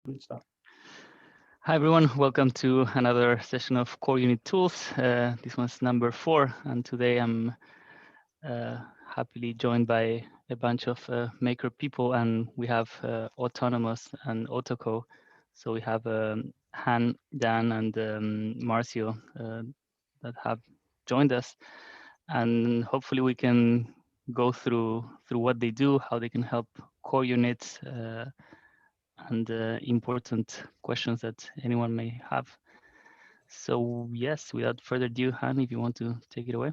Good stuff. Hi everyone, welcome to another session of Core Unit Tools. This one's number 4, and today I'm happily joined by a bunch of maker people, and we have Otonomos and OtoCo. So we have Han, Dan, and Marcio that have joined us, and hopefully we can go through what they do, how they can help core units. And important questions that anyone may have. So yes, without further ado, Han, if you want to take it away.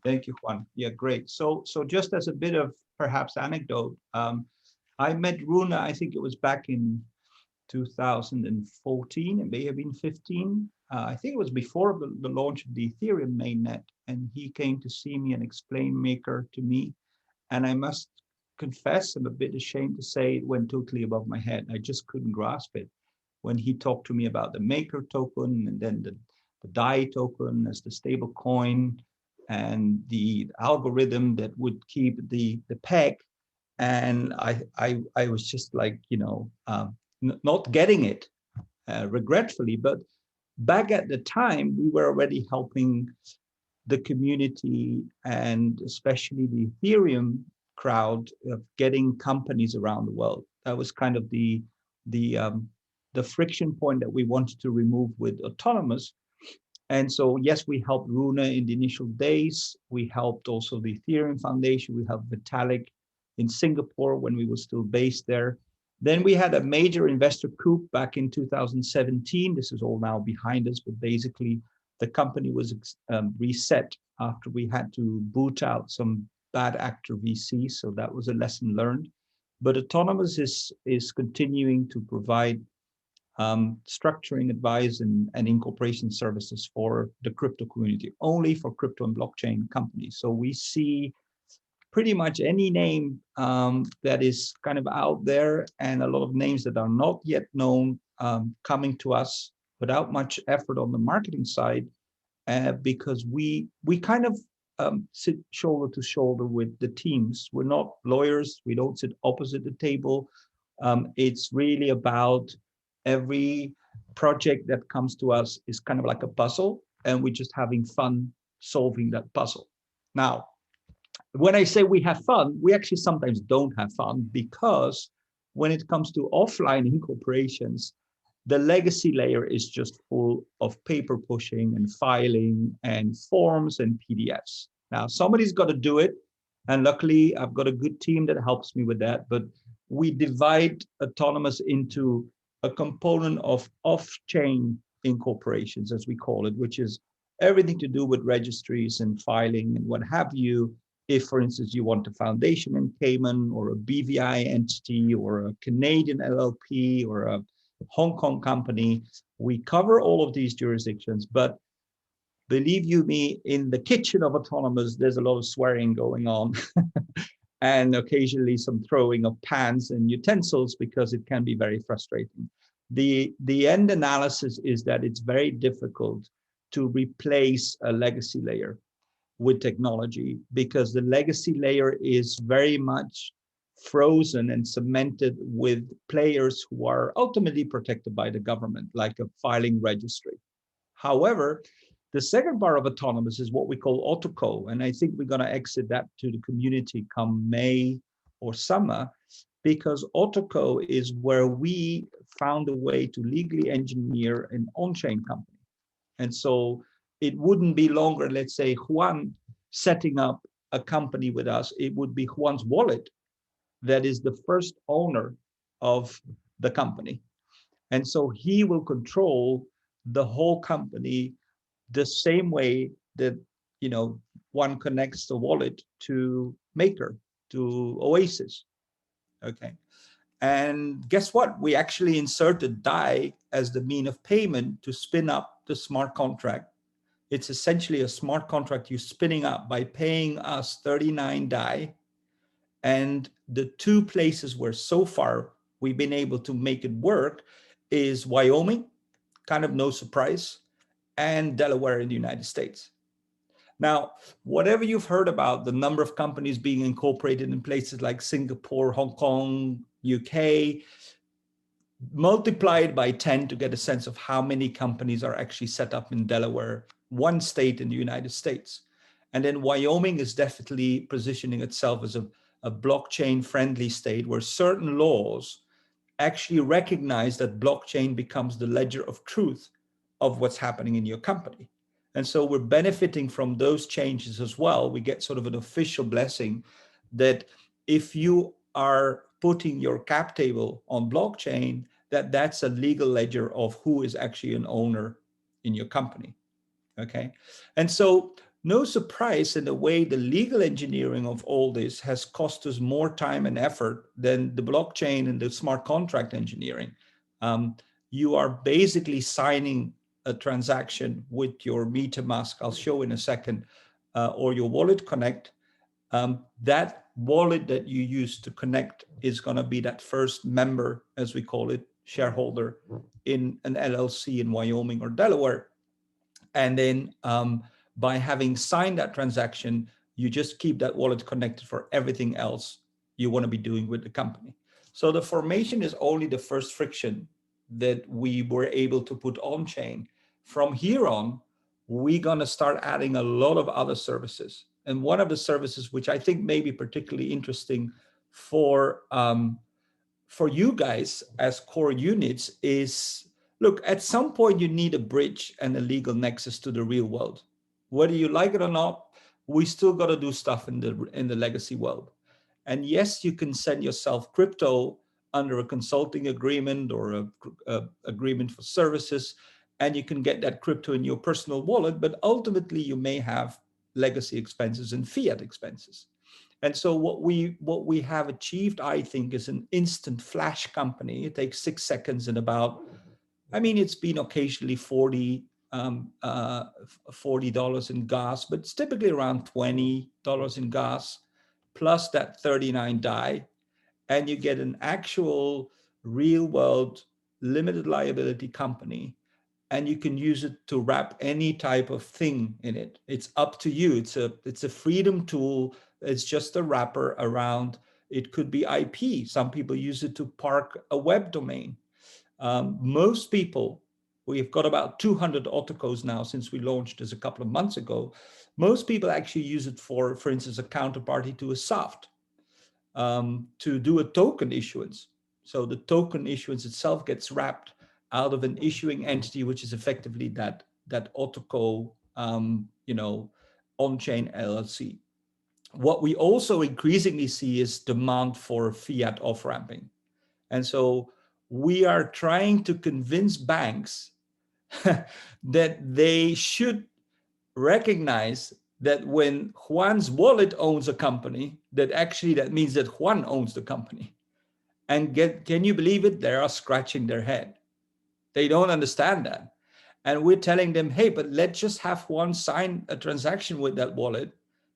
Thank you, Juan. Yeah, great. So just as a bit of perhaps anecdote, I met Runa, I think it was back in 2014, it may have been 15. I think it was before the launch of the Ethereum mainnet, and he came to see me and explain Maker to me. And I must confess, I'm a bit ashamed to say it went totally above my head. I just couldn't grasp it. When he talked to me about the Maker token and then the DAI token as the stable coin and the algorithm that would keep the peg. And I was just like, not getting it, regretfully. But back at the time, we were already helping the community and especially the Ethereum crowd of getting companies around the world. That was kind of the the friction point that we wanted to remove with Otonomos. And so, yes, we helped Runa in the initial days. We helped also the Ethereum Foundation. We helped Vitalik in Singapore when we were still based there. Then we had a major investor coup back in 2017. This is all now behind us, but basically the company was reset after we had to boot out some bad actor VCs. So that was a lesson learned. But Autonomous is continuing to provide structuring advice and incorporation services for the crypto community, only for crypto and blockchain companies. So we see pretty much any name that is kind of out there and a lot of names that are not yet known coming to us without much effort on the marketing side, because we kind of sit shoulder to shoulder with the teams. We're not lawyers. We don't sit opposite the table. It's really about every project that comes to us is kind of like a puzzle, and we're just having fun solving that puzzle. Now, when I say we have fun, we actually sometimes don't have fun, because when it comes to offline incorporations, the legacy layer is just full of paper pushing and filing and forms and PDFs. Now, somebody's got to do it. And luckily, I've got a good team that helps me with that. But we divide Autonomous into a component of off-chain incorporations, as we call it, which is everything to do with registries and filing and what have you. If, for instance, you want a foundation in Cayman or a BVI entity or a Canadian LLP or a Hong Kong company, we cover all of these jurisdictions. But believe you me, in the kitchen of Autonomous, there's a lot of swearing going on and occasionally some throwing of pans and utensils, because it can be very frustrating. The end analysis is that it's very difficult to replace a legacy layer with technology, because the legacy layer is very much frozen and cemented with players who are ultimately protected by the government, like a filing registry. However, the second part of Autonomous is what we call OtoCo, and I think we're going to exit that to the community come May or summer, because OtoCo is where we found a way to legally engineer an on-chain company. And so it wouldn't be longer, let's say, Juan setting up a company with us. It would be Juan's wallet that is the first owner of the company. And so he will control the whole company the same way that, one connects the wallet to Maker, to Oasis. Okay. And guess what? We actually inserted DAI as the mean of payment to spin up the smart contract. It's essentially a smart contract you're spinning up by paying us 39 DAI. And the two places where so far we've been able to make it work is Wyoming, kind of no surprise, and Delaware in the United States. Now, whatever you've heard about the number of companies being incorporated in places like Singapore, Hong Kong, UK, multiply it by 10 to get a sense of how many companies are actually set up in Delaware, one state in the United States. And then Wyoming is definitely positioning itself as a blockchain friendly state where certain laws actually recognize that blockchain becomes the ledger of truth of what's happening in your company. And so we're benefiting from those changes as well. We get sort of an official blessing that if you are putting your cap table on blockchain, that's a legal ledger of who is actually an owner in your company. Okay. And so no surprise in the way the legal engineering of all this has cost us more time and effort than the blockchain and the smart contract engineering. You are basically signing a transaction with your MetaMask, I'll show in a second, or your Wallet Connect. That wallet that you use to connect is going to be that first member, as we call it, shareholder in an LLC in Wyoming or Delaware. And then by having signed that transaction, you just keep that wallet connected for everything else you want to be doing with the company. So the formation is only the first friction that we were able to put on chain. From here on, we're going to start adding a lot of other services. And one of the services, which I think may be particularly interesting for you guys as core units, is look, at some point you need a bridge and a legal nexus to the real world. Whether you like it or not, we still got to do stuff in the legacy world. And yes, you can send yourself crypto under a consulting agreement or a agreement for services, and you can get that crypto in your personal wallet, but ultimately you may have legacy expenses and fiat expenses. And so what we have achieved, I think, is an instant flash company. It takes 6 seconds and about, I mean, it's been occasionally $40 in gas, but it's typically around $20 in gas, plus that 39 DAI, and you get an actual real world limited liability company, and you can use it to wrap any type of thing in it. It's up to you. It's a freedom tool. It's just a wrapper around. It could be IP. Some people use it to park a web domain. Most people, we've got about 200 OtoCos now since we launched this a couple of months ago. Most people actually use it for instance, a counterparty to a SAFT, to do a token issuance. So the token issuance itself gets wrapped out of an issuing entity, which is effectively that OtoCo, on-chain LLC. What we also increasingly see is demand for fiat off-ramping. And so we are trying to convince banks that they should recognize that when Juan's wallet owns a company, that actually that means that Juan owns the company. And can you believe it? They are scratching their head. They don't understand that. And we're telling them, hey, but let's just have Juan sign a transaction with that wallet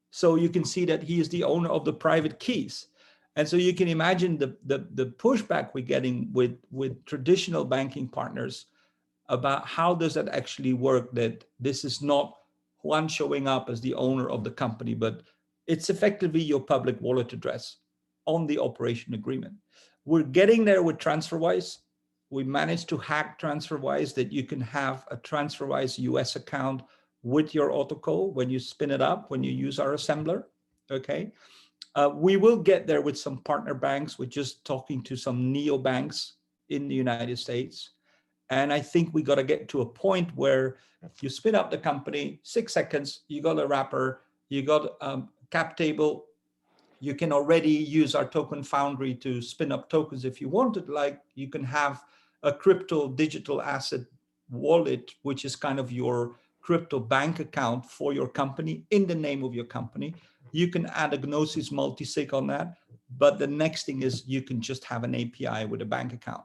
so you can see that he is the owner of the private keys. And so you can imagine the pushback we're getting with traditional banking partners about how does that actually work, that this is not Juan showing up as the owner of the company, but it's effectively your public wallet address on the operation agreement. We're getting there with TransferWise. We managed to hack TransferWise that you can have a TransferWise US account with your OtoCo when you spin it up, when you use our assembler, okay? We will get there with some partner banks. We're just talking to some neobanks in the United States. And I think we got to get to a point where you spin up the company, 6 seconds, you got a wrapper, you got a cap table, you can already use our token foundry to spin up tokens if you wanted. Like you can have a crypto digital asset wallet, which is kind of your crypto bank account for your company in the name of your company. You can add a Gnosis multisig on that. But the next thing is you can just have an API with a bank account.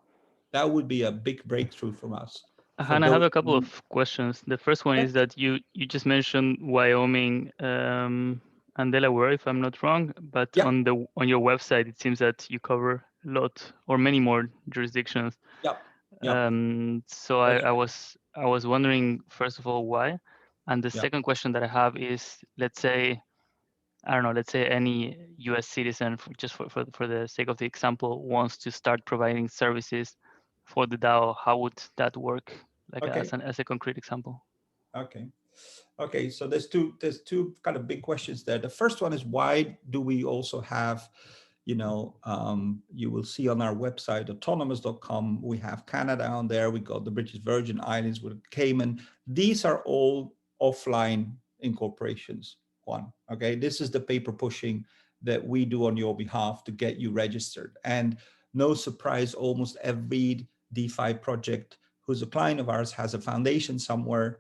That would be a big breakthrough from us. Han, I have a couple of questions. The first one is that you just mentioned Wyoming and Delaware, if I'm not wrong, but on your website it seems that you cover a lot or many more jurisdictions. So I was wondering, first of all, why, and the second question that I have is, let's say any U.S. citizen, just for the sake of the example, wants to start providing services for the DAO, how would that work? Like Okay. as a concrete example. Okay. Okay, so there's two kind of big questions there. The first one is, why do we also have, you will see on our website, otonomos.com, we have Canada on there, we got the British Virgin Islands with Cayman. These are all offline incorporations. One, okay, this is the paper pushing that we do on your behalf to get you registered. And no surprise, almost every DeFi project who's a client of ours has a foundation somewhere.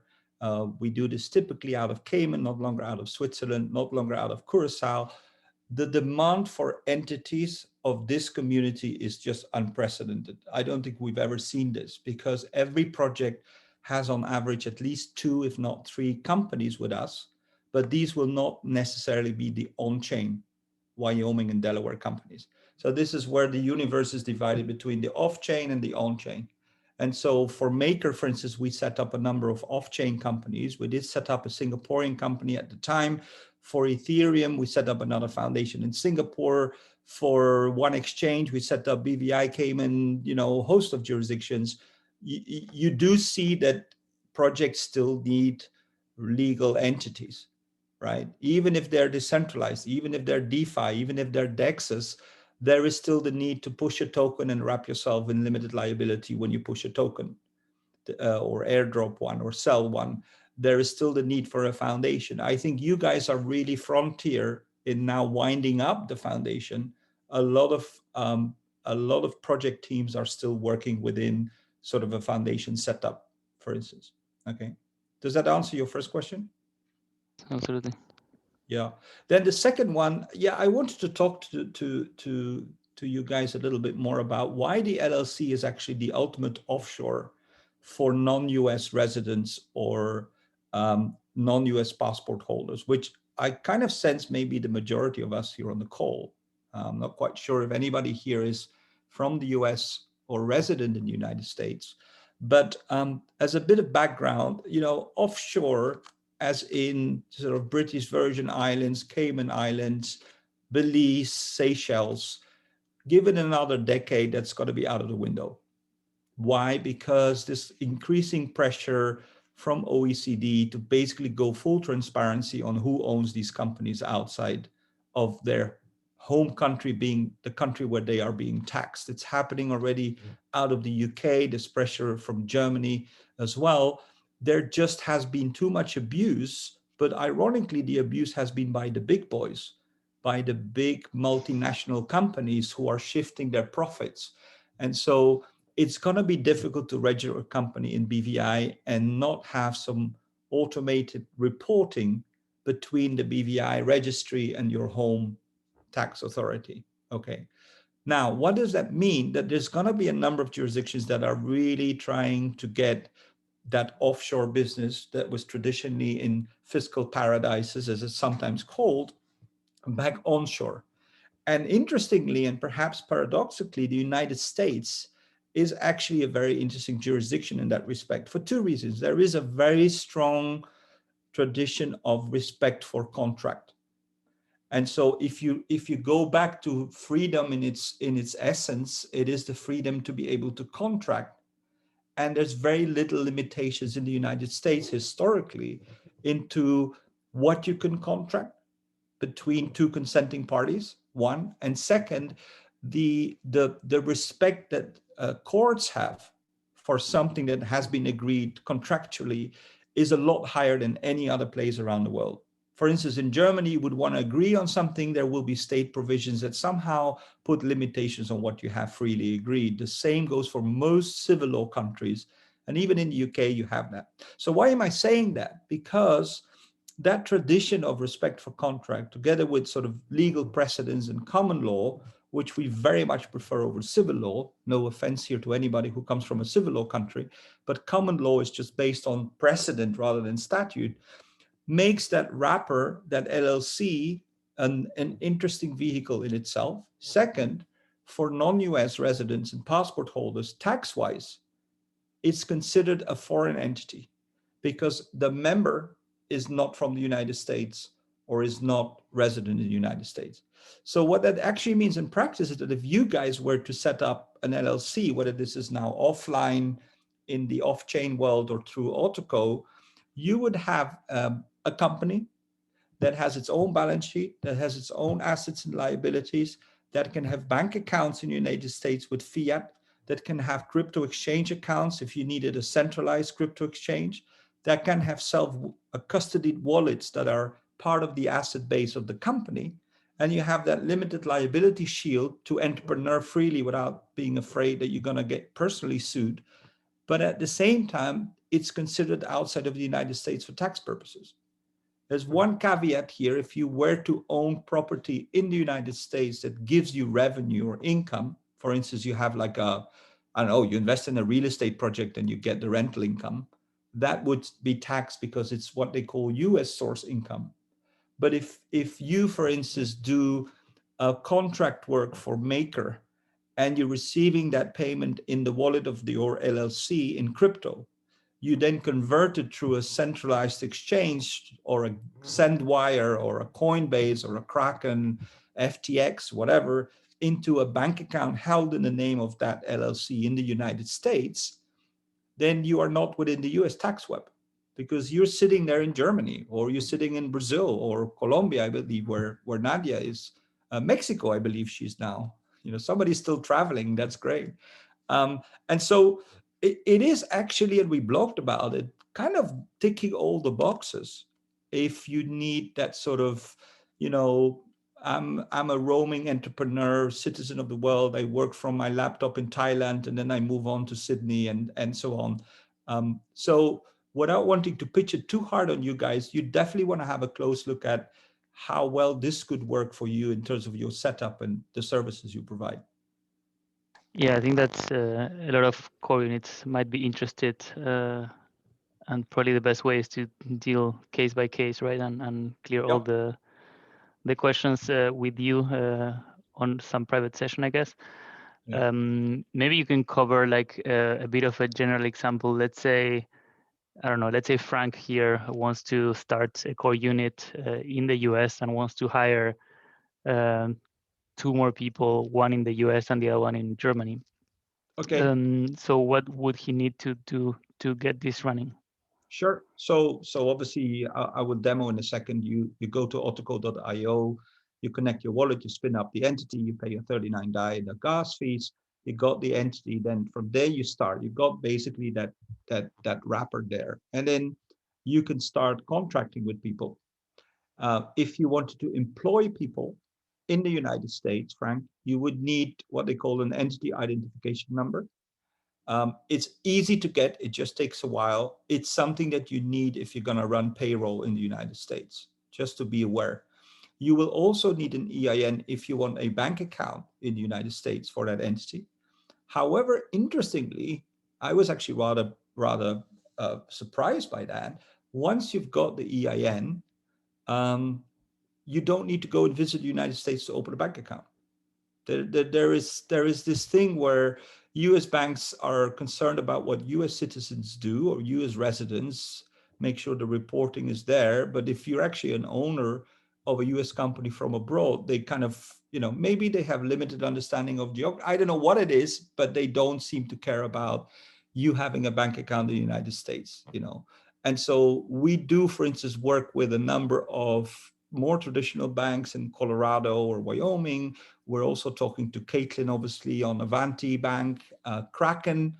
We do this typically out of Cayman, not longer out of Switzerland, not longer out of Curacao. The demand for entities of this community is just unprecedented. I don't think we've ever seen this, because every project has on average at least 2, if not 3 companies with us, but these will not necessarily be the on-chain Wyoming and Delaware companies. So this is where the universe is divided between the off-chain and the on-chain. And so for Maker, for instance, we set up a number of off-chain companies. We did set up a Singaporean company at the time. For Ethereum, we set up another foundation in Singapore. For One Exchange, we set up BVI Cayman, a host of jurisdictions. You do see that projects still need legal entities, right? Even if they're decentralized, even if they're DeFi, even if they're DEXs, there is still the need to push a token and wrap yourself in limited liability when you push a token, or airdrop one or sell one. There is still the need for a foundation. I think you guys are really frontier in now winding up the foundation. A lot of project teams are still working within sort of a foundation setup, for instance. Okay, does that answer your first question? Absolutely. Yeah. Then the second one, I wanted to talk to you guys a little bit more about why the LLC is actually the ultimate offshore for non-US residents or non-US passport holders, which I kind of sense maybe the majority of us here on the call. I'm not quite sure if anybody here is from the US or resident in the United States. But as a bit of background, offshore, as in sort of British Virgin Islands, Cayman Islands, Belize, Seychelles, given another decade, that's got to be out of the window. Why? Because this increasing pressure from OECD to basically go full transparency on who owns these companies outside of their home country being the country where they are being taxed. It's happening already out of the UK, there's pressure from Germany as well. There just has been too much abuse, but ironically, the abuse has been by the big boys, by the big multinational companies who are shifting their profits. And so it's going to be difficult to register a company in BVI and not have some automated reporting between the BVI registry and your home tax authority. Okay. Now, what does that mean? That there's going to be a number of jurisdictions that are really trying to get that offshore business that was traditionally in fiscal paradises, as it's sometimes called, back onshore. And interestingly, and perhaps paradoxically, the United States is actually a very interesting jurisdiction in that respect for 2 reasons. There is a very strong tradition of respect for contract. And so if you go back to freedom in its essence, it is the freedom to be able to contract. And there's very little limitations in the United States historically into what you can contract between 2 consenting parties, one, and second, the respect that courts have for something that has been agreed contractually is a lot higher than any other place around the world. For instance, in Germany, you would want to agree on something, there will be state provisions that somehow put limitations on what you have freely agreed. The same goes for most civil law countries. And even in the UK, you have that. So why am I saying that? Because that tradition of respect for contract, together with sort of legal precedents and common law, which we very much prefer over civil law, no offense here to anybody who comes from a civil law country, but common law is just based on precedent rather than statute, makes that wrapper, that LLC, an interesting vehicle in itself. Second, for non-US residents and passport holders, tax-wise, it's considered a foreign entity because the member is not from the United States or is not resident in the United States. So what that actually means in practice is that if you guys were to set up an LLC, whether this is now offline in the off-chain world or through OtoCo, you would have a company that has its own balance sheet, that has its own assets and liabilities, that can have bank accounts in the United States with fiat, that can have crypto exchange accounts if you needed a centralized crypto exchange, that can have self-custodied wallets that are part of the asset base of the company. And you have that limited liability shield to entrepreneur freely without being afraid that you're going to get personally sued. But at the same time, it's considered outside of the United States for tax purposes. There's one caveat here. If you were to own property in the United States that gives you revenue or income, for instance, you have like I don't know, you invest in a real estate project and you get the rental income, that would be taxed because it's what they call US source income. But if you, for instance, do contract work for Maker and you're receiving that payment in the wallet of your LLC in crypto, you then convert it through a centralized exchange or a Sendwire or a Coinbase or a Kraken, FTX, whatever, into a bank account held in the name of that LLC in the United States, then you are not within the US tax web because you're sitting there in Germany or you're sitting in Brazil or Colombia, I believe, where Nadia is, Mexico, I believe she's now. Somebody's still traveling. That's great. And so it is actually, and we blogged about it, kind of ticking all the boxes. If you need that sort of, I'm a roaming entrepreneur, citizen of the world. I work from my laptop in Thailand, and then I move on to Sydney and so on. So without wanting to pitch it too hard on you guys, you definitely want to have a close look at how well this could work for you in terms of your setup and the services you provide. Yeah, I think that's a lot of core units might be interested, and probably the best way is to deal case by case, right, and clear all Yep. the questions with you on some private session, I guess. Yeah. Maybe you can cover like a bit of a general example. Let's say, I don't know, let's say Frank here wants to start a core unit in the US and wants to hire um, two more people, one in the US and the other one in Germany. Okay. So what would he need to do to get this running? Sure. So obviously, I will demo in a second. You go to OtoCo.io, you connect your wallet, you spin up the entity, you pay your 39 DAI the gas fees. You got the entity. Then from there you start. You got basically that wrapper there, and then you can start contracting with people. If you wanted to employ people in the United States, Frank, you would need what they call an entity identification number. It's easy to get. It just takes a while. It's something that you need if you're going to run payroll in the United States, just to be aware. You will also need an EIN if you want a bank account in the United States for that entity. However, interestingly, I was actually rather surprised by that. Once you've got the EIN, you don't need to go and visit the United States to open a bank account. There is this thing where US banks are concerned about what US citizens do or US residents, make sure the reporting is there. But if you're actually an owner of a US company from abroad, they kind of, maybe they have limited understanding of geography. I don't know what it is, but they don't seem to care about you having a bank account in the United States, And so we do, for instance, work with a number of more traditional banks in Colorado or Wyoming. We're also talking to Caitlin, obviously, on Avanti Bank, Kraken.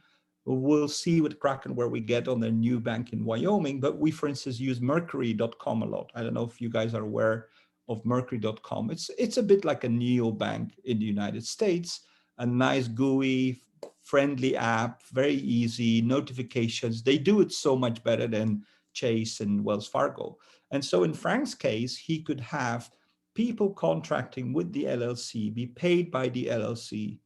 We'll see with Kraken where we get on their new bank in Wyoming. But we, for instance, use Mercury.com a lot. I don't know if you guys are aware of Mercury.com. It's a bit like a neobank in the United States, a nice GUI, friendly app, very easy, notifications. They do it so much better than Chase and Wells Fargo. And so in Frank's case, he could have people contracting with the LLC be paid by the LLC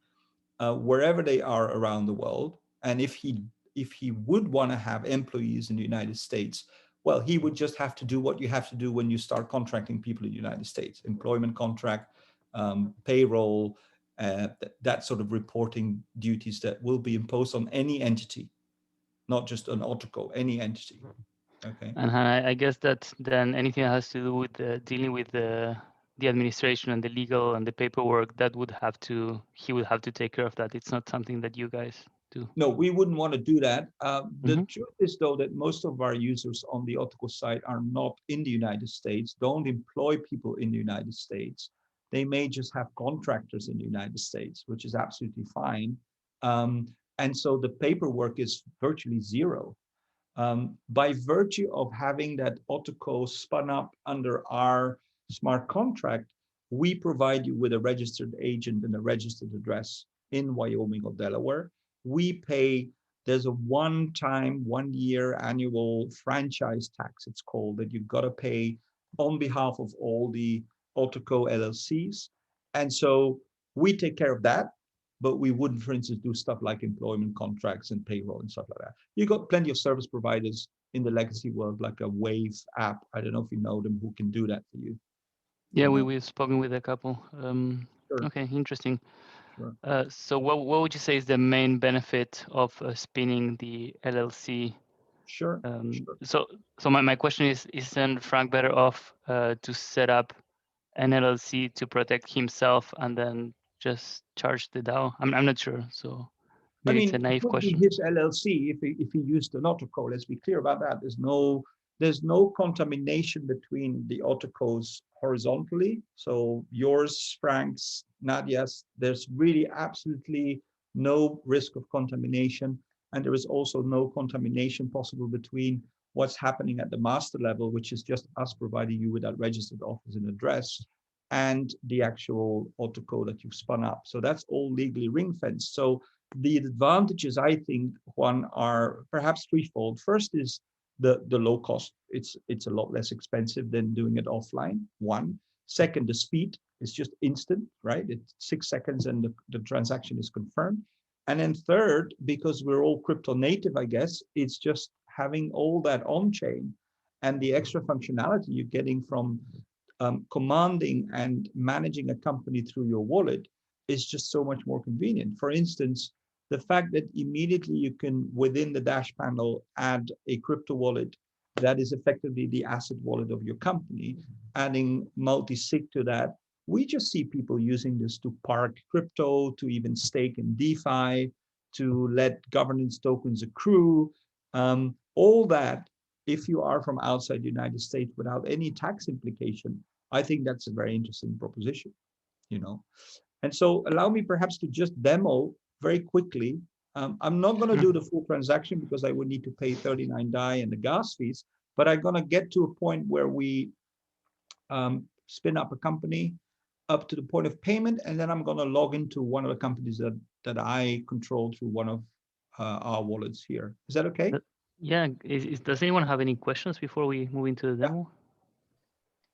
wherever they are around the world. And if he would want to have employees in the United States, well, he would just have to do what you have to do when you start contracting people in the United States: employment contract, payroll, that sort of reporting duties that will be imposed on any entity, not just an OtoCo, any entity. Okay. And I guess that then anything that has to do with dealing with the administration and the legal and the paperwork, that he would have to take care of that. It's not something that you guys do. No, we wouldn't want to do that. The Mm-hmm. truth is, though, that most of our users on the OtoCo side are not in the United States, don't employ people in the United States. They may just have contractors in the United States, which is absolutely fine. And so the paperwork is virtually zero. By virtue of having that OtoCo spun up under our smart contract, we provide you with a registered agent and a registered address in Wyoming or Delaware. We pay, there's a one-time, 1-year annual franchise tax, it's called, that you've got to pay on behalf of all the OtoCo LLCs. And so we take care of that, but we wouldn't, for instance, do stuff like employment contracts and payroll and stuff like that. You got plenty of service providers in the legacy world, like a Wave app. I don't know if you know them, who can do that for you. Yeah, we've spoken with a couple. Sure, Okay, interesting. sure. So what would you say is the main benefit of spinning the LLC? Sure, sure. So my question is, isn't Frank better off to set up an LLC to protect himself and then just charge the DAO? I'm not sure. So I maybe it's a mean, it naive would be question. his LLC if he used an OtoCo. Let's be clear about that. There's no contamination between the OtoCos horizontally. So yours, Frank's, Nadia's, there's really absolutely no risk of contamination. And there is also no contamination possible between what's happening at the master level, which is just us providing you with that registered office and address, and the actual OtoCo that you've spun up. So that's all legally ring fenced. So the advantages, I think, Juan, are perhaps threefold. First is the low cost. It's a lot less expensive than doing it offline. One. Second, the speed is just instant, right? It's 6 seconds and the transaction is confirmed. And then third, because we're all crypto native, I guess, it's just having all that on chain and the extra functionality you're getting from commanding and managing a company through your wallet is just so much more convenient. For instance, the fact that immediately you can, within the dash panel, add a crypto wallet that is effectively the asset wallet of your company, adding multi-sig to that. We just see people using this to park crypto, to even stake in DeFi, to let governance tokens accrue. All that, if you are from outside the United States without any tax implication, I think that's a very interesting proposition, you know. And so allow me perhaps to just demo very quickly. I'm not going to do the full transaction because I would need to pay 39 DAI and the gas fees, but I'm going to get to a point where we spin up a company up to the point of payment, and then I'm going to log into one of the companies that I control through one of our wallets here. Is that okay? Yeah. Does anyone have any questions before we move into the demo?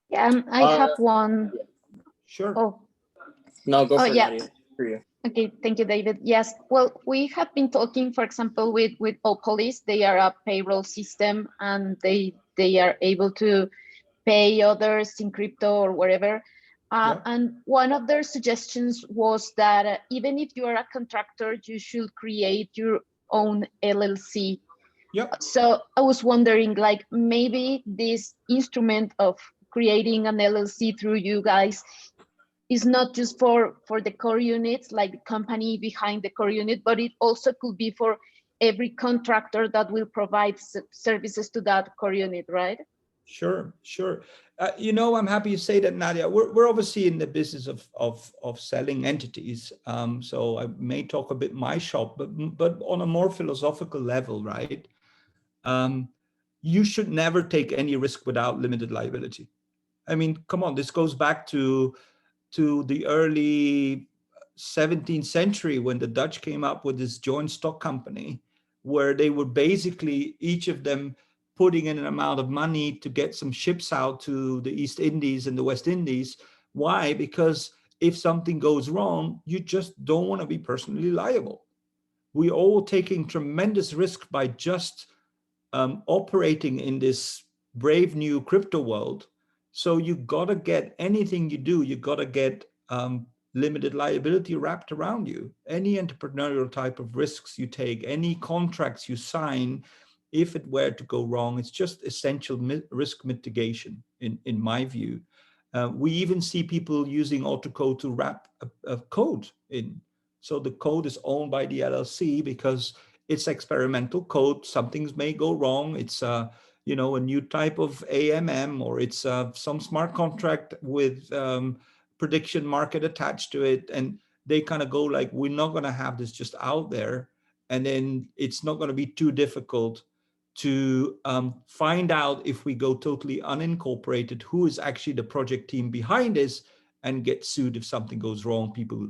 Yeah, I have one. Sure. Oh, No, go for it, yeah. Nadia. For you. Okay, thank you, David. Yes, well, we have been talking, for example, with Opolis. They are a payroll system, and they are able to pay others in crypto or whatever. Yeah. And one of their suggestions was that even if you are a contractor, you should create your own LLC. Yep. So I was wondering, like, maybe this instrument of creating an LLC through you guys is not just for the core units, like the company behind the core unit, but it also could be for every contractor that will provide services to that core unit, right? Sure, sure. I'm happy you say that, Nadia. We're obviously in the business of selling entities. So I may talk a bit my shop, but on a more philosophical level, right? You should never take any risk without limited liability. I mean, come on, this goes back to the early 17th century when the Dutch came up with this joint stock company, where they were basically each of them putting in an amount of money to get some ships out to the East Indies and the West Indies. Why? Because if something goes wrong, you just don't want to be personally liable. We're all taking tremendous risk by just operating in this brave new crypto world. So you gotta get anything you do, you gotta get limited liability wrapped around you. Any entrepreneurial type of risks you take, any contracts you sign, if it were to go wrong, it's just essential risk mitigation, in my view. We even see people using OtoCo to wrap a code in. So the code is owned by the LLC because it's experimental code. Some things may go wrong. It's a new type of AMM, or it's some smart contract with prediction market attached to it. And they kind of go like, we're not going to have this just out there. And then it's not going to be too difficult to find out, if we go totally unincorporated, who is actually the project team behind this, and get sued if something goes wrong, people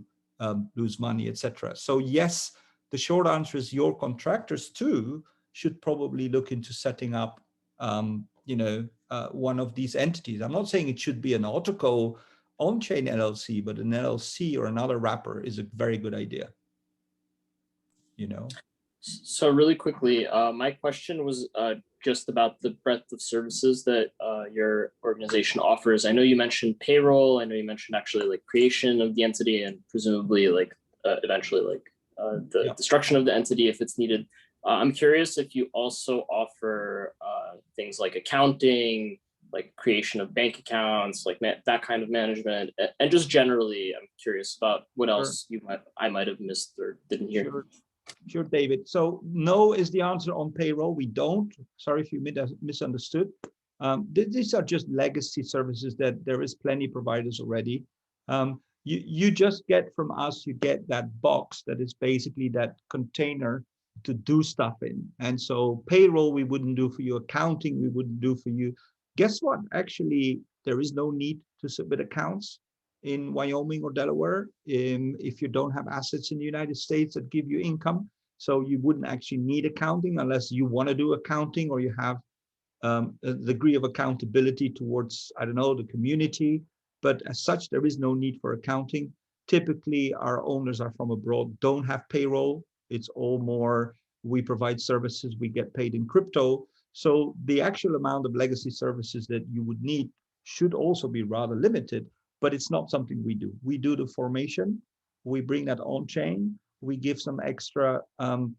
lose money, etc. So yes, the short answer is your contractors too should probably look into setting up one of these entities. I'm not saying it should be an OtoCo on-chain LLC, but an LLC or another wrapper is a very good idea. So really quickly, my question was just about the breadth of services that your organization offers. I know you mentioned payroll. I know you mentioned actually like creation of the entity, and presumably like eventually like the destruction of the entity if it's needed. I'm curious if you also offer things like accounting, like creation of bank accounts, like that kind of management, and just generally, I'm curious about what else I might have missed or didn't hear. Sure, David. So no is the answer on payroll. We don't. Sorry if you misunderstood. These are just legacy services that there is plenty providers already. You just get from us, you get that box that is basically that container to do stuff in. And so payroll we wouldn't do for you. Accounting we wouldn't do for you. Guess what? Actually, there is no need to submit accounts in Wyoming or Delaware if you don't have assets in the United States that give you income. So you wouldn't actually need accounting unless you want to do accounting, or you have a degree of accountability towards, I don't know, the community. But as such, there is no need for accounting. Typically, our owners are from abroad, don't have payroll. It's all more, we provide services, we get paid in crypto. So the actual amount of legacy services that you would need should also be rather limited. But it's not something we do. We do the formation, we bring that on chain, we give some extra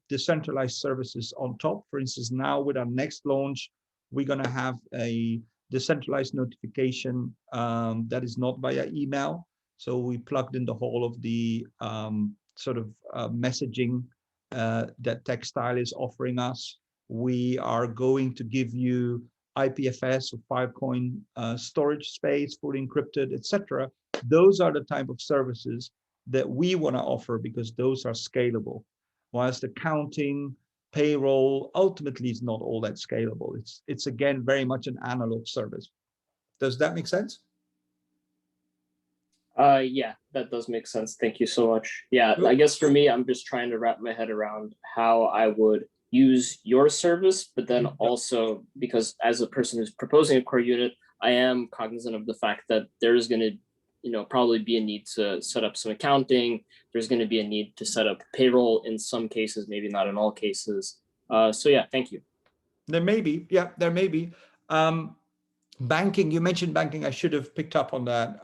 decentralized services on top. For instance, now with our next launch, we're going to have a decentralized notification that is not via email. So we plugged in the whole of the messaging that Textile is offering us. We are going to give you IPFS or Filecoin storage space, fully encrypted, etc. Those are the type of services that we want to offer because those are scalable. Whilst accounting, payroll, ultimately is not all that scalable. It's again very much an analog service. Does that make sense? Yeah, that does make sense. Thank you so much. Yeah, I guess for me, I'm just trying to wrap my head around how I would use your service, but then also because as a person who's proposing a core unit, I am cognizant of the fact that there is going to, probably be a need to set up some accounting. There's going to be a need to set up payroll in some cases, maybe not in all cases. So yeah, thank you. There may be, there may be. Banking, you mentioned banking, I should have picked up on that.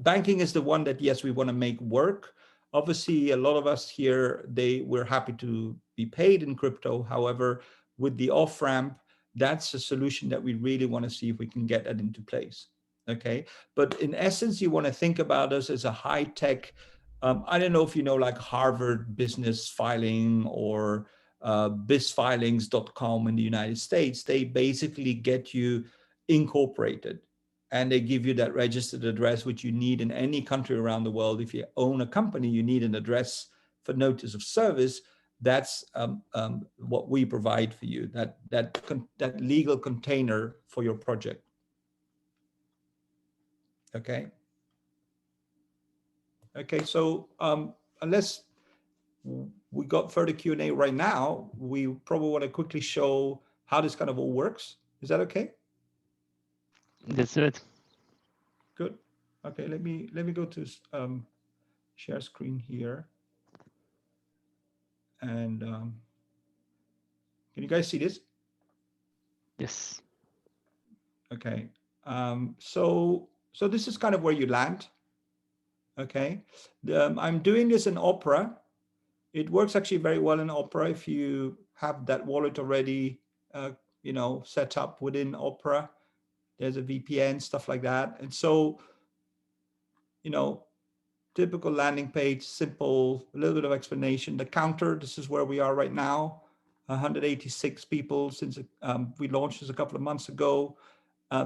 Banking is the one that, yes, we want to make work. Obviously, a lot of us here, we're happy to be paid in crypto. However, with the off-ramp, that's a solution that we really want to see if we can get that into place. Okay, but in essence, you want to think about us as a high-tech, I don't know if you know, like Harvard Business Filing or bizfilings.com in the United States. They basically get you incorporated and they give you that registered address which you need in any country around the world. If you own a company, you need an address for notice of service. That's what we provide for you, that legal container for your project. Okay, so unless we got further Q&A right now, we probably want to quickly show how this kind of all works. Is that okay? That's it. Good. Okay, let me go to share screen here. And can you guys see this? Yes. Okay. So this is kind of where you land. Okay. I'm doing this in Opera. It works actually very well in Opera. If you have that wallet already, set up within Opera. There's a VPN, stuff like that. And so, typical landing page, simple, a little bit of explanation. The counter, this is where we are right now. 186 people since we launched this a couple of months ago.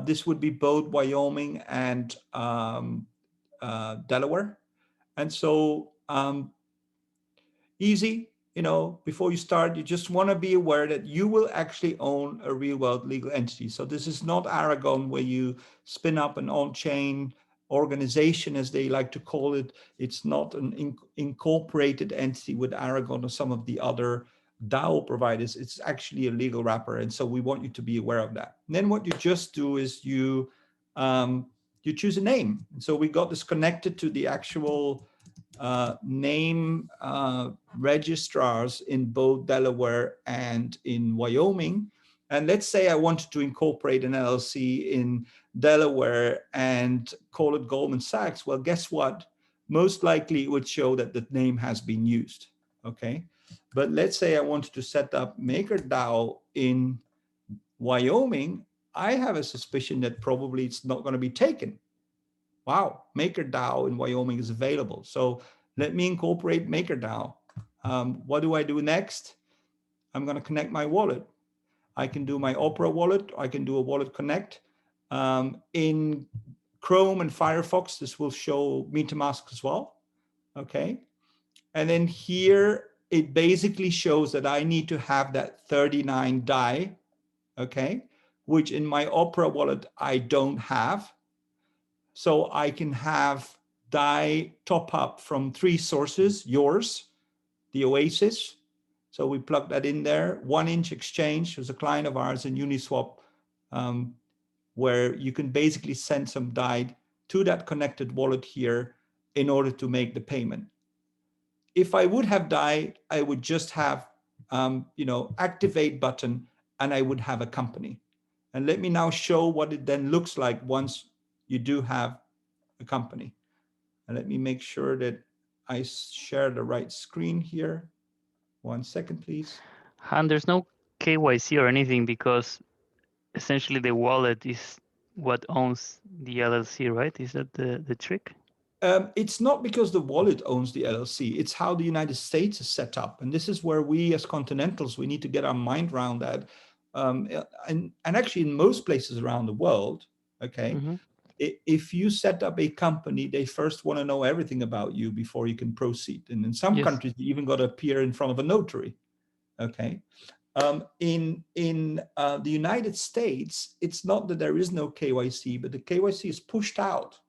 This would be both Wyoming and Delaware. And so easy, before you start, you just want to be aware that you will actually own a real world legal entity. So this is not Aragon where you spin up an on-chain organization, as they like to call it. It's not an incorporated entity with Aragon or some of the other DAO providers. It's actually a legal wrapper. And so we want you to be aware of that. And then what you just do is you choose a name. And so we got this connected to the actual name registrars in both Delaware and in Wyoming. And let's say I wanted to incorporate an LLC in Delaware and call it Goldman Sachs. Well, guess what? Most likely it would show that the name has been used, okay? But let's say I wanted to set up MakerDAO in Wyoming. I have a suspicion that probably it's not going to be taken. Wow, MakerDAO in Wyoming is available. So let me incorporate MakerDAO. What do I do next? I'm going to connect my wallet. I can do my Opera wallet. I can do a wallet connect. In Chrome and Firefox, this will show MetaMask as well. Okay. And then here, it basically shows that I need to have that 39 DAI, okay, which in my Opera wallet, I don't have. So I can have DAI top up from 3 sources, yours, the Oasis. So we plug that in there. 1inch Exchange was a client of ours in Uniswap, where you can basically send some DAI to that connected wallet here in order to make the payment. If I would have DAI, I would just have, activate button, and I would have a company. And let me now show what it then looks like once you do have a company. And let me make sure that I share the right screen here. 1 second, please. Han, there's no KYC or anything because essentially the wallet is what owns the LLC, right? Is that the trick? It's not because the wallet owns the LLC. It's how the United States is set up. And this is where we as continentals, we need to get our mind around that. And actually in most places around the world, okay, if you set up a company, they first want to know everything about you before you can proceed. And in some countries, you even got to appear in front of a notary, okay? In the United States, it's not that there is no KYC, but the KYC is pushed out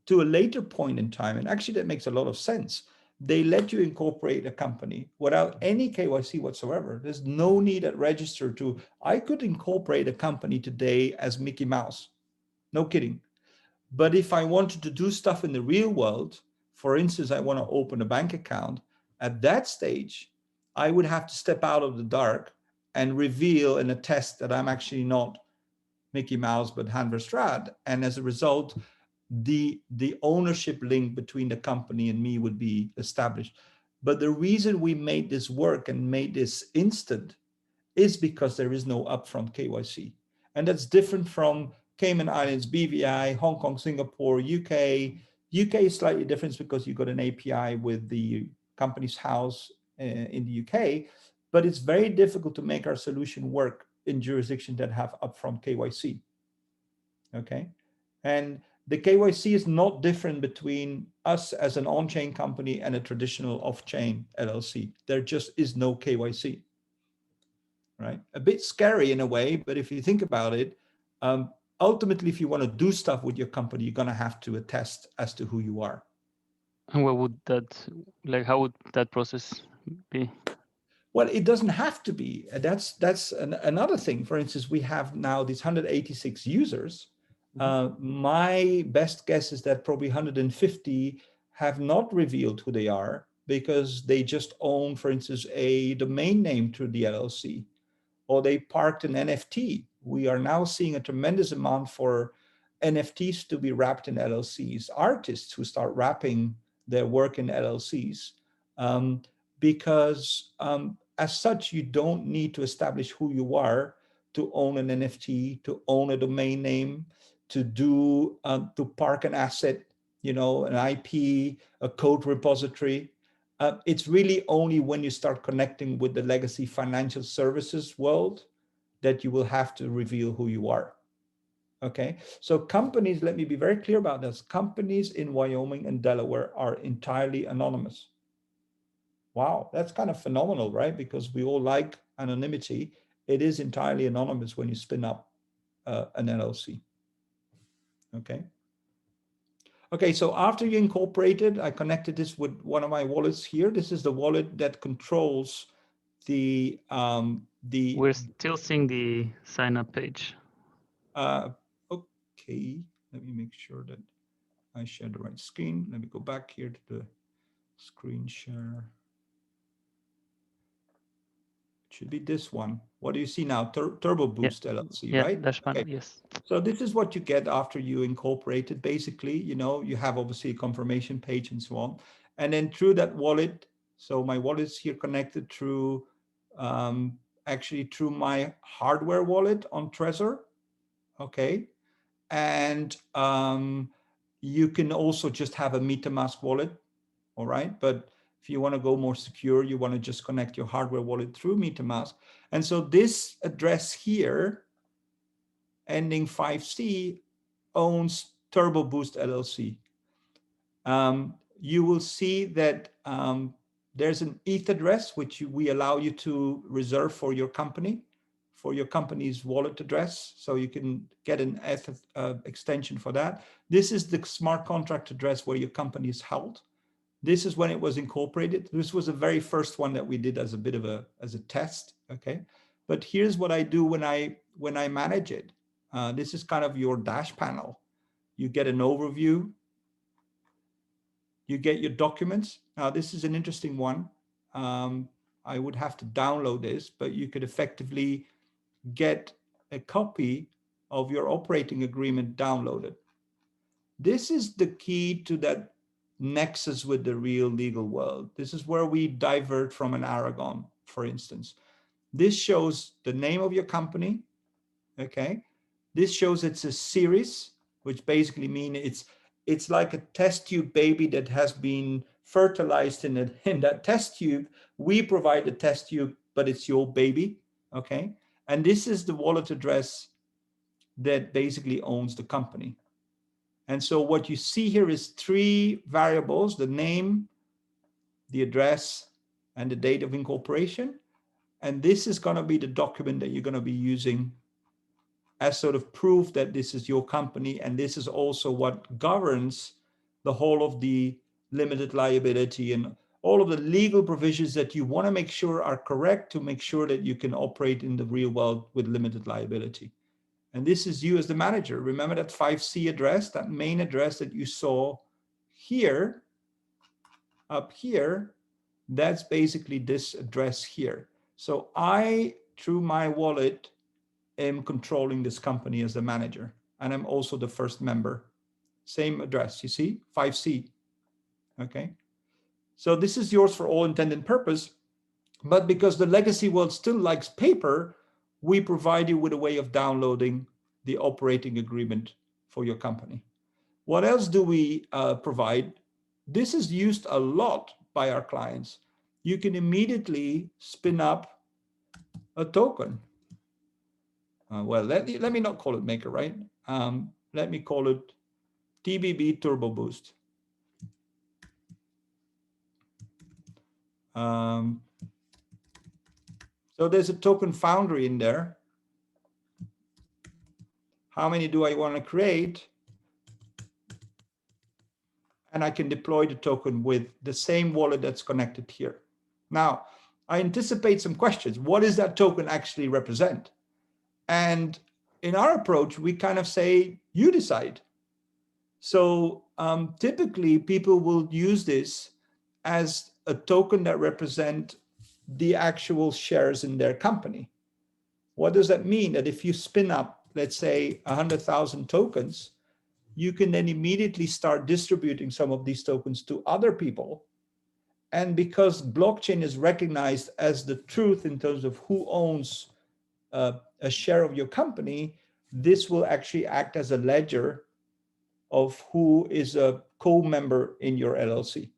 to a later point in time. And actually that makes a lot of sense. They let you incorporate a company without any KYC whatsoever. There's no need at register to, I could incorporate a company today as Mickey Mouse. No kidding. But if I wanted to do stuff in the real world, for instance, I want to open a bank account, at that stage, I would have to step out of the dark and reveal and attest that I'm actually not Mickey Mouse, but Han Verstraat. And as a result, the ownership link between the company and me would be established. But the reason we made this work and made this instant is because there is no upfront KYC. And that's different from Cayman Islands, BVI, Hong Kong, Singapore, UK. UK is slightly different because you got an API with the company's house in the UK, but it's very difficult to make our solution work in jurisdictions that have upfront KYC, okay? And the KYC is not different between us as an on-chain company and a traditional off-chain LLC. There just is no KYC, right? A bit scary in a way, but if you think about it, ultimately, if you want to do stuff with your company, you're going to have to attest as to who you are. And what would that, how would that process be? Well, it doesn't have to be. That's another thing. For instance, we have now these 186 users. My best guess is that probably 150 have not revealed who they are because they just own, for instance, a domain name to the LLC, or they parked an NFT. We are now seeing a tremendous amount for NFTs to be wrapped in LLCs, artists who start wrapping their work in LLCs, because as such, you don't need to establish who you are to own an NFT, to own a domain name, to do to park an asset, you know, an IP, a code repository. It's really only when you start connecting with the legacy financial services world that you will have to reveal who you are. Okay, so companies, let me be very clear about this. Companies in Wyoming and Delaware are entirely anonymous. Wow, that's kind of phenomenal, right? Because we all like anonymity. It is entirely anonymous when you spin up an LLC. Okay. Okay, so after you incorporate it, I connected this with one of my wallets here. This is the wallet that controls the We're still seeing the sign up page. Okay, let me make sure that I share the right screen. Let me go back here to the screen share. It should be this one. What do you see now? TurboBoost LLC, right? Dash panel, Okay. yes. So this is what you get after you incorporate it. Basically, you know, you have obviously a confirmation page and so on. And then through that wallet, so my wallet is here connected through, actually through my hardware wallet on Trezor. Okay. And you can also just have a MetaMask wallet, all right? But if you want to go more secure, you want to just connect your hardware wallet through MetaMask. And so this address here, ending 5C, owns TurboBoost LLC. You will see that there's an ETH address, which we allow you to reserve for your company, for your company's wallet address. So you can get an ETH extension for that. This is the smart contract address where your company is held. This is when it was incorporated. This was the very first one that we did as a bit of as a test, okay? But here's what I do when I manage it. This is kind of your dash panel. You get an overview. You get your documents. Now, this is an interesting one. I would have to download this, but you could effectively get a copy of your operating agreement downloaded. This is the key to that nexus with the real legal world. This is where we divert from an Aragon, for instance. This shows the name of your company, okay? This shows it's a series, which basically means it's like a test tube baby that has been fertilized in that test tube. We provide the test tube, but it's your baby, okay? And this is the wallet address that basically owns the company. And so what you see here is 3 variables: the name, the address, and the date of incorporation. And this is going to be the document that you're going to be using as sort of proof that this is your company. And this is also what governs the whole of the limited liability and all of the legal provisions that you want to make sure are correct to make sure that you can operate in the real world with limited liability. And this is you as the manager. Remember that 5C address, that main address that you saw here, up here, that's basically this address here. So I, through my wallet, am controlling this company as the manager. And I'm also the first member. Same address, you see, 5C, okay? So this is yours for all intent and purpose. But because the legacy world still likes paper, we provide you with a way of downloading the operating agreement for your company. What else do we provide? This is used a lot by our clients. You can immediately spin up a token. Well, let me not call it maker, right? Let me call it TBB TurboBoost. So there's a token foundry in there. How many do I want to create? And I can deploy the token with the same wallet that's connected here. Now, I anticipate some questions. What does that token actually represent? And in our approach, we kind of say, you decide. So typically, people will use this as a token that represent the actual shares in their company. What does that mean? That if you spin up, let's say, 100,000 tokens, you can then immediately start distributing some of these tokens to other people. And because blockchain is recognized as the truth in terms of who owns a share of your company, this will actually act as a ledger of who is a co-member in your LLC.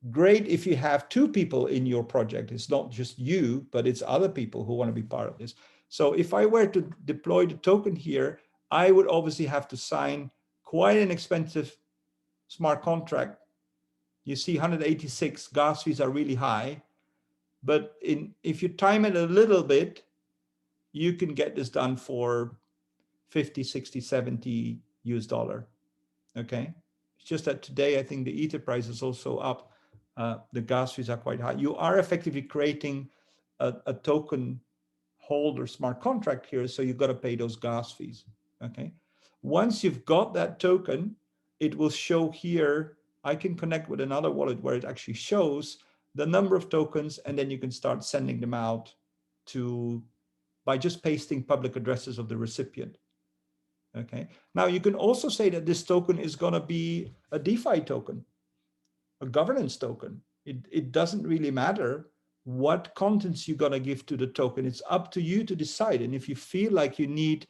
Great if you have two people in your project. It's not just you, but it's other people who want to be part of this. So if I were to deploy the token here, I would obviously have to sign quite an expensive smart contract. You see 186 gas fees are really high, but if you time it a little bit, you can get this done for 50, 60, 70 US dollar. Okay. It's just that today, I think the Ether price is also up. The gas fees are quite high. You are effectively creating a token holder smart contract here. So you've got to pay those gas fees. Okay. Once you've got that token, it will show here. I can connect with another wallet where it actually shows the number of tokens, and then you can start sending them out by just pasting public addresses of the recipient. Okay. Now you can also say that this token is going to be a DeFi token, a governance token. It doesn't really matter what contents you're going to give to the token. It's up to you to decide. And if you feel like you need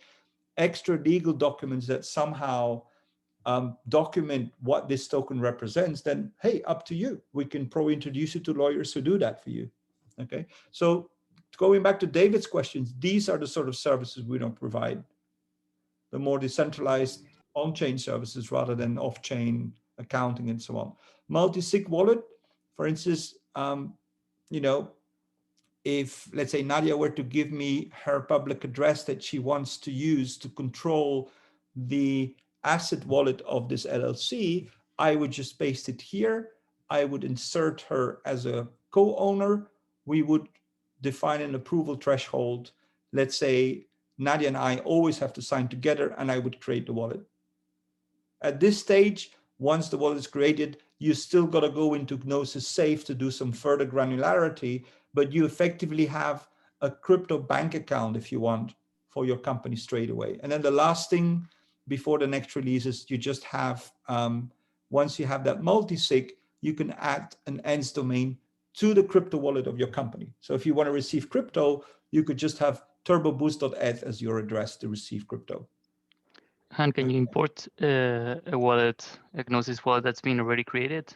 extra legal documents that somehow document what this token represents, then hey, up to you. We can probably introduce you to lawyers who do that for you. Okay. So going back to David's questions, these are the sort of services we don't provide. The more decentralized on-chain services rather than off-chain accounting and so on. Multisig Wallet, for instance, if let's say Nadia were to give me her public address that she wants to use to control the asset wallet of this LLC, I would just paste it here. I would insert her as a co-owner. We would define an approval threshold. Let's say Nadia and I always have to sign together, and I would create the wallet. At this stage, once the wallet is created, you still got to go into Gnosis Safe to do some further granularity, but you effectively have a crypto bank account, if you want, for your company straight away. And then the last thing before the next release is you just have, once you have that multisig, you can add an ENS domain to the crypto wallet of your company. So if you want to receive crypto, you could just have TurboBoost.eth as your address to receive crypto. Han, can you import a wallet, a Gnosis wallet that's been already created?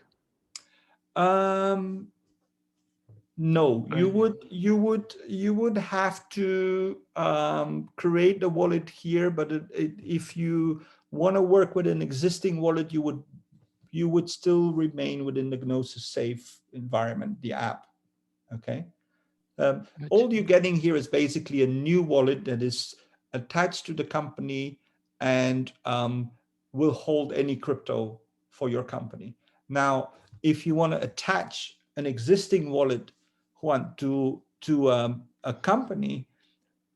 No, you would have to create the wallet here, but if you want to work with an existing wallet, you would still remain within the Gnosis Safe environment, the app. Okay. All you're getting here is basically a new wallet that is attached to the company and will hold any crypto for your company. Now, if you want to attach an existing wallet to a company,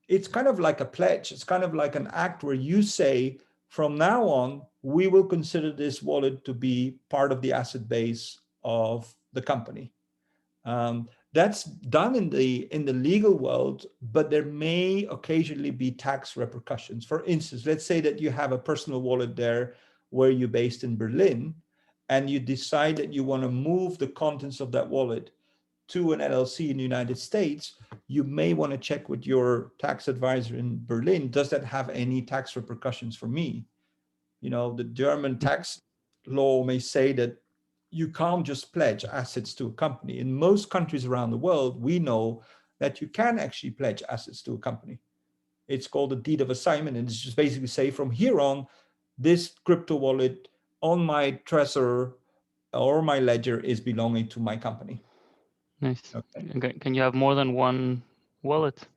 it's kind of like a pledge. It's kind of like an act where you say, from now on, we will consider this wallet to be part of the asset base of the company. That's done in the legal world, but there may occasionally be tax repercussions. For instance, let's say that you have a personal wallet there where you're based in Berlin, and you decide that you want to move the contents of that wallet to an LLC in the United States. You may want to check with your tax advisor in Berlin. Does that have any tax repercussions for me? The German tax law may say that you can't just pledge assets to a company. In most countries around the world, we know that you can actually pledge assets to a company. It's called a deed of assignment, and it's just basically say, from here on, this crypto wallet on my Trezor or my ledger is belonging to my company. Nice. Okay. Can you have more than one wallet?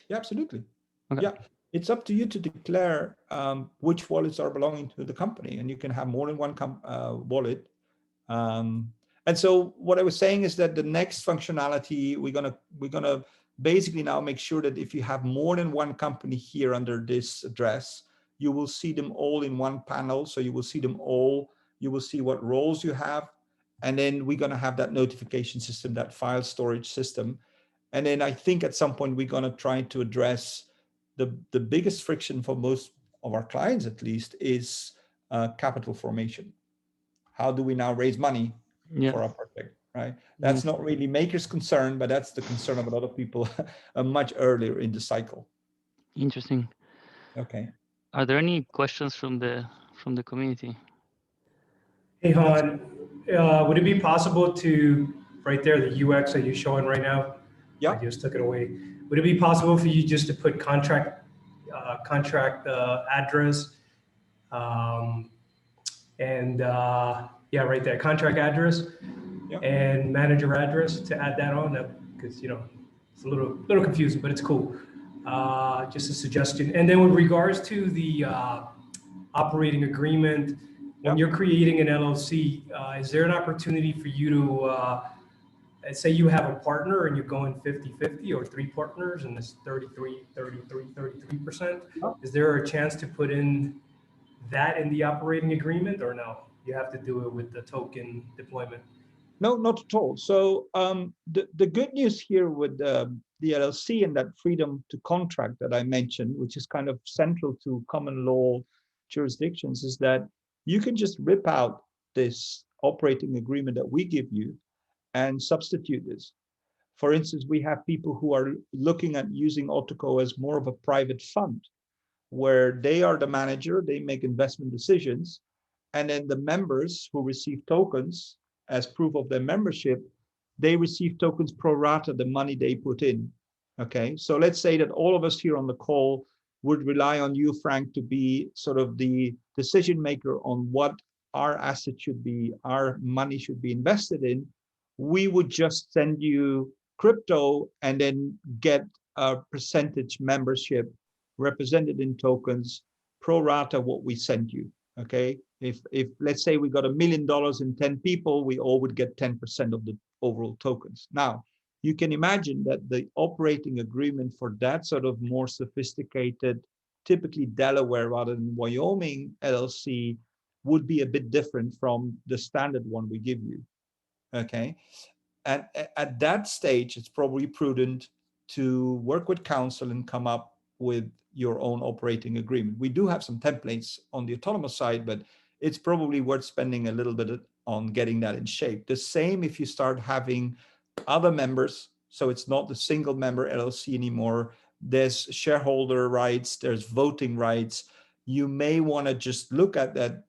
Yeah, absolutely. Okay. Yeah, it's up to you to declare which wallets are belonging to the company, and you can have more than one wallet. And so what I was saying is that the next functionality, we're gonna basically now make sure that if you have more than one company here under this address, you will see them all in one panel. So you will see them all. You will see what roles you have, and then we're gonna have that notification system, that file storage system. And then I think at some point we're gonna try to address the biggest friction for most of our clients, at least, is capital formation. How do we now raise money for our project? right? That's not really makers' concern, but that's the concern of a lot of people much earlier in the cycle. Interesting. Okay. Are there any questions from the community? Hey, Han, would it be possible to, right there, the UX that you're showing right now? Yeah. I just took it away. Would it be possible for you just to put contract address, yeah, right there, contract address, Yeah. and manager address to add that on? Because it's a little confusing, but it's cool. Just a suggestion. And then with regards to the operating agreement, when you're creating an LLC, is there an opportunity for you to, say you have a partner and you're going 50-50 or 3 partners and it's 33%? Is there a chance to put in that in the operating agreement, or no? You have to do it with the token deployment? No, not at all. So the good news here with the LLC and that freedom to contract that I mentioned, which is kind of central to common law jurisdictions, is that you can just rip out this operating agreement that we give you and substitute this. For instance, we have people who are looking at using OtoCo as more of a private fund, where they are the manager, they make investment decisions, and then the members who receive tokens as proof of their membership, they receive tokens pro rata the money they put in. Okay, so let's say that all of us here on the call would rely on you, Frank, to be sort of the decision maker on what our asset should be, our money should be invested in. We would just send you crypto and then get a percentage membership represented in tokens pro rata what we send you. Okay, if let's say we got $1 million in 10 people, we all would get 10% of the overall tokens. Now, you can imagine that the operating agreement for that sort of more sophisticated, typically Delaware rather than Wyoming LLC, would be a bit different from the standard one we give you. Okay, and at that stage, it's probably prudent to work with counsel and come up with your own operating agreement. We do have some templates on the Otonomos side, but it's probably worth spending a little bit on getting that in shape. The same if you start having other members, so it's not the single member LLC anymore. There's shareholder rights, there's voting rights. You may want to just look at that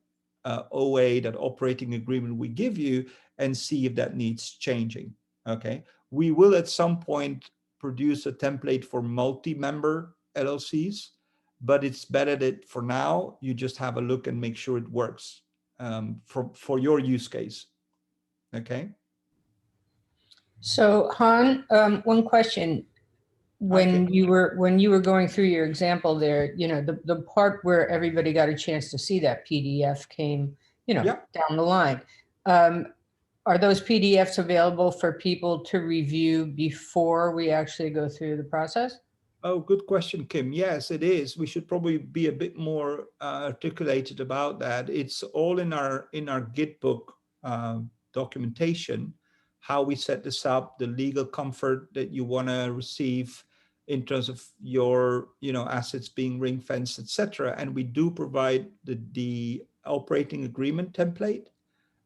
OA, that operating agreement we give you, and see if that needs changing. Okay, we will at some point produce a template for multi-member LLCs, but it's better that for now you just have a look and make sure it works for your use case. Okay. So Han, one question. When you were going through your example there, the part where everybody got a chance to see that PDF came, down the line. Are those PDFs available for people to review before we actually go through the process? Oh, good question, Kim. Yes, it is. We should probably be a bit more articulated about that. It's all in our Git book documentation, how we set this up, the legal comfort that you want to receive in terms of your assets being ring fenced, etc. And we do provide the operating agreement template.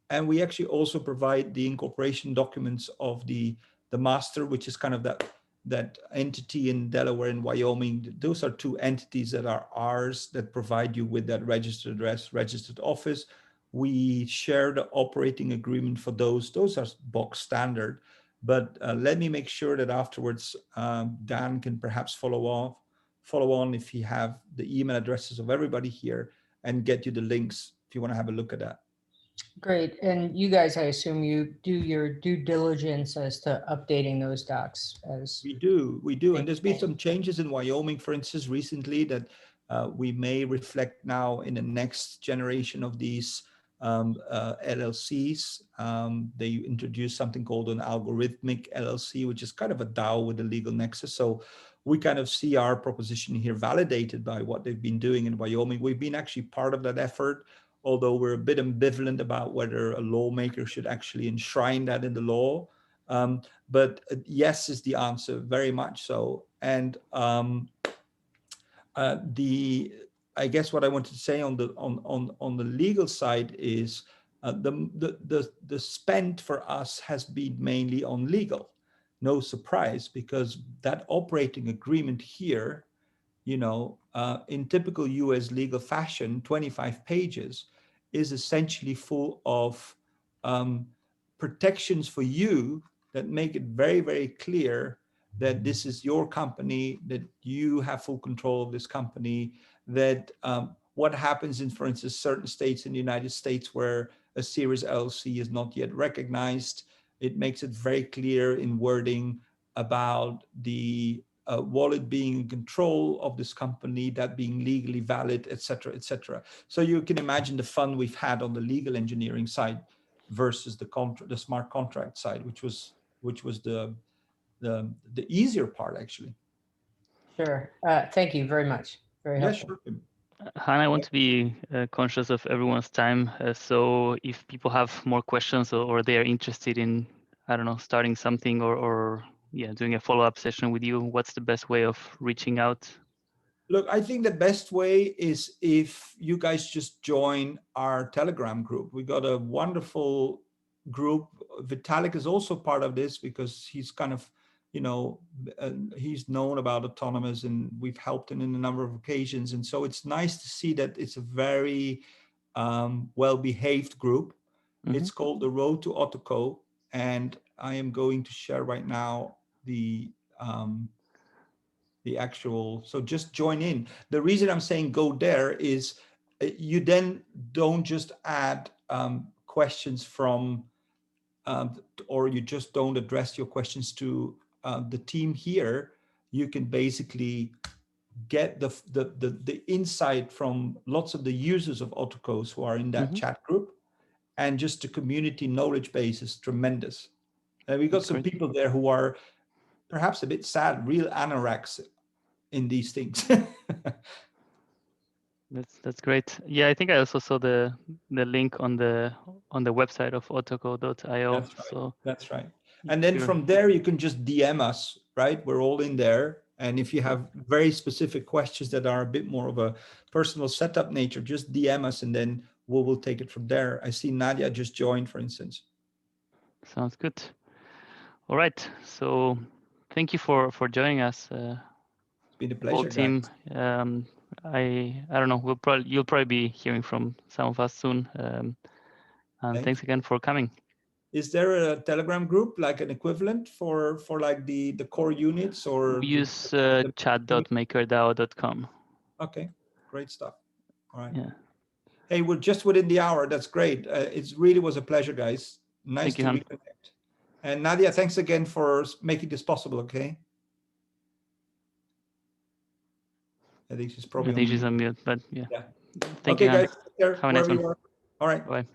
And we actually also provide the incorporation documents of the master, which is kind of that entity in Delaware and Wyoming. Those are 2 entities that are ours that provide you with that registered address, registered office. We share the operating agreement for those. Those are box standard. But let me make sure that afterwards Dan can perhaps follow on if he have the email addresses of everybody here and get you the links if you want to have a look at that. Great. And you guys, I assume you do your due diligence as to updating those docs as we do. And there's been some changes in Wyoming, for instance, recently that we may reflect now in the next generation of these LLCs. They introduced something called an algorithmic LLC, which is kind of a DAO with a legal nexus. So we kind of see our proposition here validated by what they've been doing in Wyoming. We've been actually part of that effort, although we're a bit ambivalent about whether a lawmaker should actually enshrine that in the law. But yes is the answer, very much so. And I guess what I wanted to say on the legal side is The spend for us has been mainly on legal. No surprise, because that operating agreement here, in typical US legal fashion, 25 pages, is essentially full of protections for you that make it very, very clear that this is your company, that you have full control of this company, that what happens in, for instance, certain states in the United States where a series LLC is not yet recognized. It makes it very clear in wording about the wallet being in control of this company, that being legally valid, et cetera, et cetera. So you can imagine the fun we've had on the legal engineering side versus the smart contract side, which was the easier part, actually. Sure. Thank you very much. Very helpful. Sure. Han, I want to be conscious of everyone's time. So if people have more questions or they are interested in, I don't know, starting something or doing a follow-up session with you, what's the best way of reaching out? Look, I think the best way is if you guys just join our Telegram group. We got a wonderful group. Vitalik is also part of this because he's kind of, he's known about Otonomos and we've helped him in a number of occasions. And so it's nice to see that it's a very well-behaved group. Mm-hmm. It's called The Road to OtoCo. And I am going to share right now the actual, so just join in. The reason I'm saying go there is you then don't just add questions from, or you just don't address your questions to the team here. You can basically get the insight from lots of the users of OtoCos who are in that chat group, and just the community knowledge base is tremendous. And we got some people there who are perhaps a bit sad, real anoraks in these things. That's great. Yeah, I think I also saw the link on the website of OtoCo.io. That's right. So that's right. And then from there you can just DM us, right? We're all in there. And if you have very specific questions that are a bit more of a personal setup nature, just DM us and then we'll take it from there. I see Nadia just joined, for instance. Sounds good. All right. So thank you for joining us. It's been a pleasure, whole team. guys. I don't know. You'll probably be hearing from some of us soon. And thanks again for coming. Is there a Telegram group, like an equivalent for like the core units, or we use chat.makerdao.com. Okay, great stuff. All right. Yeah. Hey, we're just within the hour. That's great. It really was a pleasure, guys. Nice to reconnect. And Nadia, thanks again for making this possible. Okay. I think she's probably on mute, but yeah. Yeah. Thank you, guys. Have a nice one. All right. Bye.